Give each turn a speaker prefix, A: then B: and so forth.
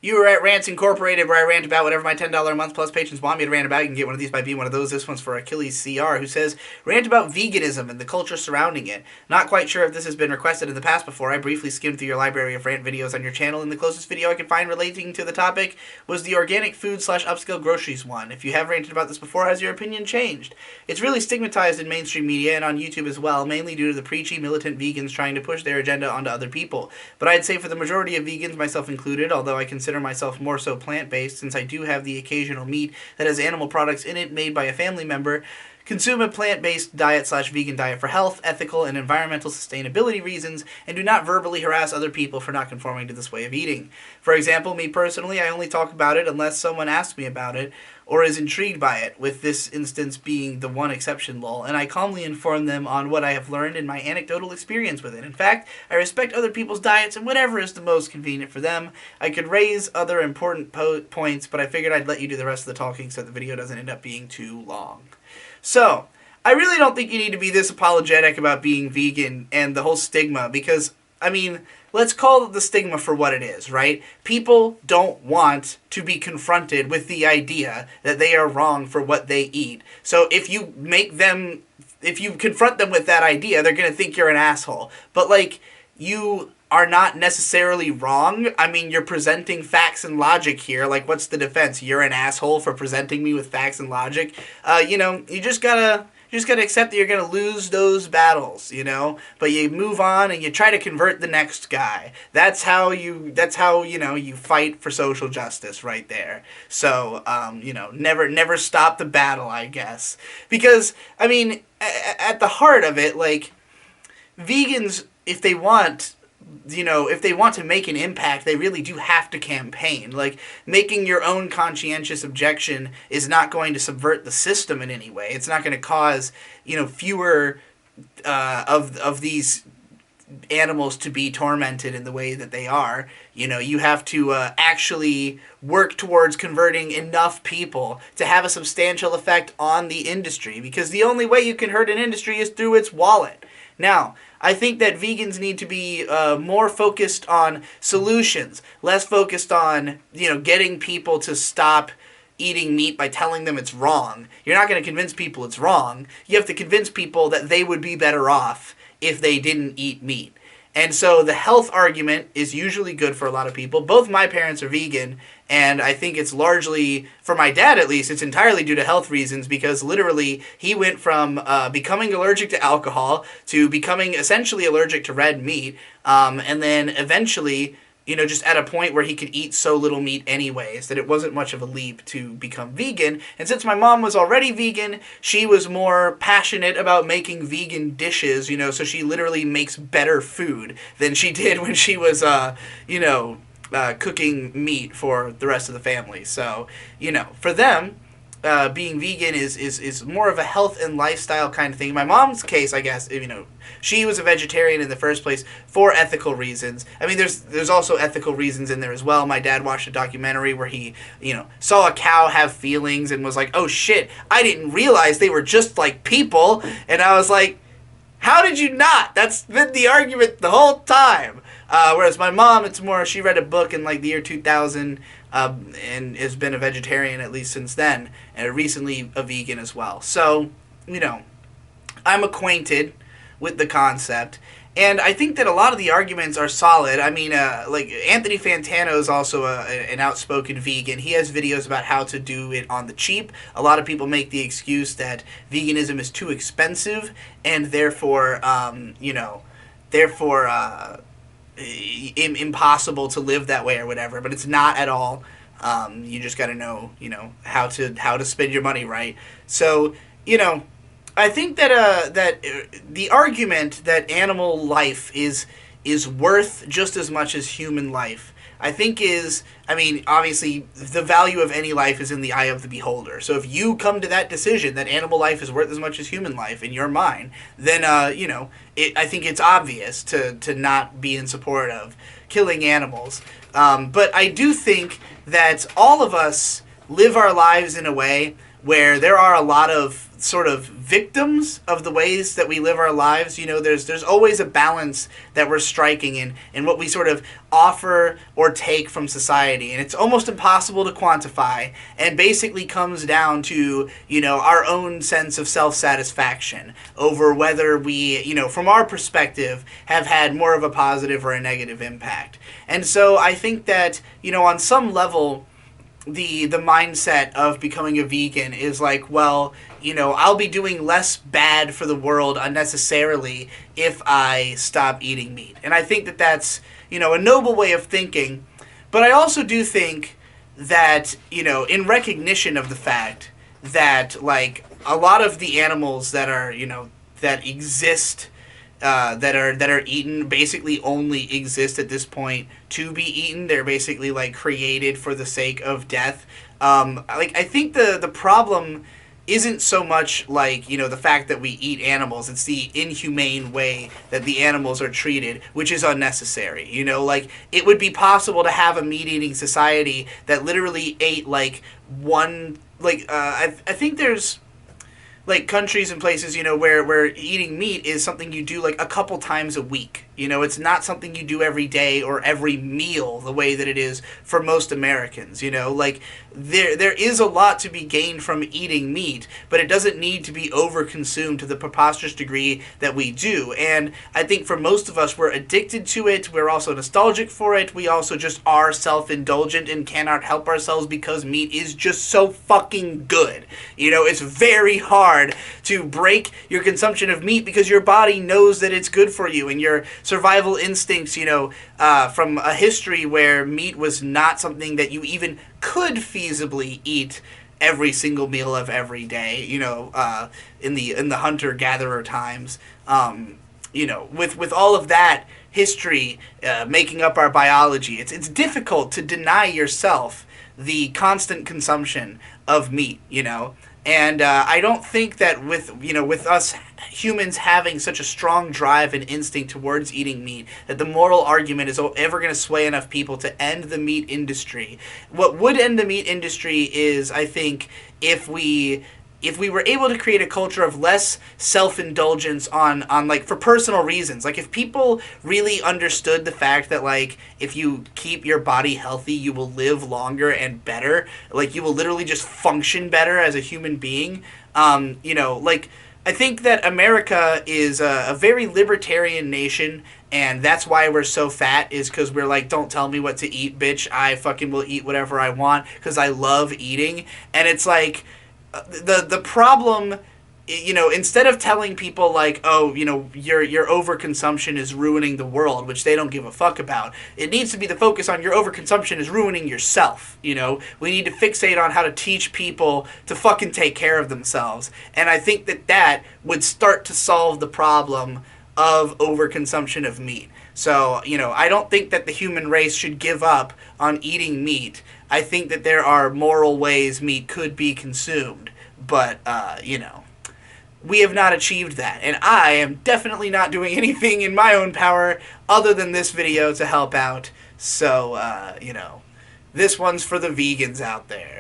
A: You were at Rants Incorporated, where I rant about whatever my $10 a month plus patrons want me to rant about. You can get one of these by being one of those. This one's for Achilles CR, who says, rant about veganism and the culture surrounding it. Not quite sure if this has been requested in the past before. I briefly skimmed through your library of rant videos on your channel, and the closest video I could find relating to the topic was the organic food / upscale groceries one. If you have ranted about this before, has your opinion changed? It's really stigmatized in mainstream media and on YouTube as well, mainly due to the preachy, militant vegans trying to push their agenda onto other people. But I'd say for the majority of vegans, myself included, although I consider myself more so plant-based since I do have the occasional meat that has animal products in it made by a family member, consume a plant-based diet / vegan diet for health, ethical, and environmental sustainability reasons, and do not verbally harass other people for not conforming to this way of eating. For example, me personally, I only talk about it unless someone asks me about it or is intrigued by it, with this instance being the one exception, lol, and I calmly inform them on what I have learned in my anecdotal experience with it. In fact, I respect other people's diets and whatever is the most convenient for them. I could raise other important points, but I figured I'd let you do the rest of the talking so the video doesn't end up being too long. So, I really don't think you need to be this apologetic about being vegan and the whole stigma, because, I mean, let's call the stigma for what it is, right? People don't want to be confronted with the idea that they are wrong for what they eat. So if you confront them with that idea, they're going to think you're an asshole. But, like, you are not necessarily wrong. I mean, you're presenting facts and logic here. Like, what's the defense? You're an asshole for presenting me with facts and logic? You just gotta accept that you're gonna lose those battles, But you move on and you try to convert the next guy. That's how you fight for social justice right there. So, never stop the battle, I guess. Because, I mean, at the heart of it, like, vegans, if they want to make an impact, they really do have to campaign. Like, making your own conscientious objection is not going to subvert the system in any way. It's not going to cause, fewer of these animals to be tormented in the way that they are. You have to actually work towards converting enough people to have a substantial effect on the industry, because the only way you can hurt an industry is through its wallet. Now, I think that vegans need to be more focused on solutions, less focused on, getting people to stop eating meat by telling them it's wrong. You're not going to convince people it's wrong. You have to convince people that they would be better off if they didn't eat meat. And so the health argument is usually good for a lot of people. Both my parents are vegan, and I think it's largely, for my dad at least, it's entirely due to health reasons, because literally he went from becoming allergic to alcohol to becoming essentially allergic to red meat, and then eventually, just at a point where he could eat so little meat anyways that it wasn't much of a leap to become vegan. And since my mom was already vegan, she was more passionate about making vegan dishes, so she literally makes better food than she did when she was, cooking meat for the rest of the family. So, for them, being vegan is more of a health and lifestyle kind of thing. In my mom's case, I guess, she was a vegetarian in the first place for ethical reasons. I mean, there's also ethical reasons in there as well. My dad watched a documentary where he, saw a cow have feelings and was like, oh shit, I didn't realize they were just like people. And I was like, how did you not? That's been the argument the whole time. Whereas my mom, it's more, she read a book in like the year 2000, and has been a vegetarian at least since then, and recently a vegan as well. So, I'm acquainted with the concept, and I think that a lot of the arguments are solid. I mean, like, Anthony Fantano is also an outspoken vegan. He has videos about how to do it on the cheap. A lot of people make the excuse that veganism is too expensive, and therefore, impossible to live that way or whatever, but it's not at all. You just got to know, how to spend your money right. So, I think that the argument that animal life is worth just as much as human life, I think obviously the value of any life is in the eye of the beholder. So if you come to that decision that animal life is worth as much as human life in your mind, then, I think it's obvious to not be in support of killing animals. But I do think that all of us live our lives in a way where there are a lot of sort of victims of the ways that we live our lives. You know, there's always a balance that we're striking in what we sort of offer or take from society, and it's almost impossible to quantify, and basically comes down to, you know, our own sense of self-satisfaction over whether we, you know, from our perspective, have had more of a positive or a negative impact. And so I think that, you know, on some level, the mindset of becoming a vegan is like, well, you know, I'll be doing less bad for the world unnecessarily if I stop eating meat. And I think that that's, you know, a noble way of thinking. But I also do think that, you know, in recognition of the fact that, like, a lot of the animals that are, you know, that exist, that are eaten, basically only exist at this point to be eaten. They're basically, like, created for the sake of death. Like, I think the problem isn't so much, like, you know, the fact that we eat animals. It's the inhumane way that the animals are treated, which is unnecessary. You know, like, it would be possible to have a meat-eating society that literally ate, like, one, like, I think there's, like, countries and places, you know, where eating meat is something you do, like, a couple times a week. You know, it's not something you do every day or every meal the way that it is for most Americans, you know? Like, there is a lot to be gained from eating meat, but it doesn't need to be overconsumed to the preposterous degree that we do. And I think for most of us, we're addicted to it. We're also nostalgic for it. We also just are self-indulgent and cannot help ourselves because meat is just so fucking good. You know, it's very hard to break your consumption of meat because your body knows that it's good for you, and your survival instincts, you know, from a history where meat was not something that you even could feasibly eat every single meal of every day, you know, in the hunter-gatherer times. You know, with all of that history making up our biology, it's difficult to deny yourself the constant consumption of meat, you know. And I don't think that with us humans having such a strong drive and instinct towards eating meat, that the moral argument is ever going to sway enough people to end the meat industry. What would end the meat industry is, I think, if we were able to create a culture of less self-indulgence on like, for personal reasons. Like, if people really understood the fact that, like, if you keep your body healthy, you will live longer and better. Like, you will literally just function better as a human being. You know, like, I think that America is a very libertarian nation, and that's why we're so fat, is because we're like, don't tell me what to eat, bitch. I fucking will eat whatever I want because I love eating. And it's like, the problem, you know, instead of telling people, like, oh, you know, your overconsumption is ruining the world, which they don't give a fuck about, it needs to be the focus on your overconsumption is ruining yourself, you know? We need to fixate on how to teach people to fucking take care of themselves. And I think that would start to solve the problem of overconsumption of meat. So, you know, I don't think that the human race should give up on eating meat. I think that there are moral ways meat could be consumed, but, you know, we have not achieved that. And I am definitely not doing anything in my own power other than this video to help out. So, you know, this one's for the vegans out there.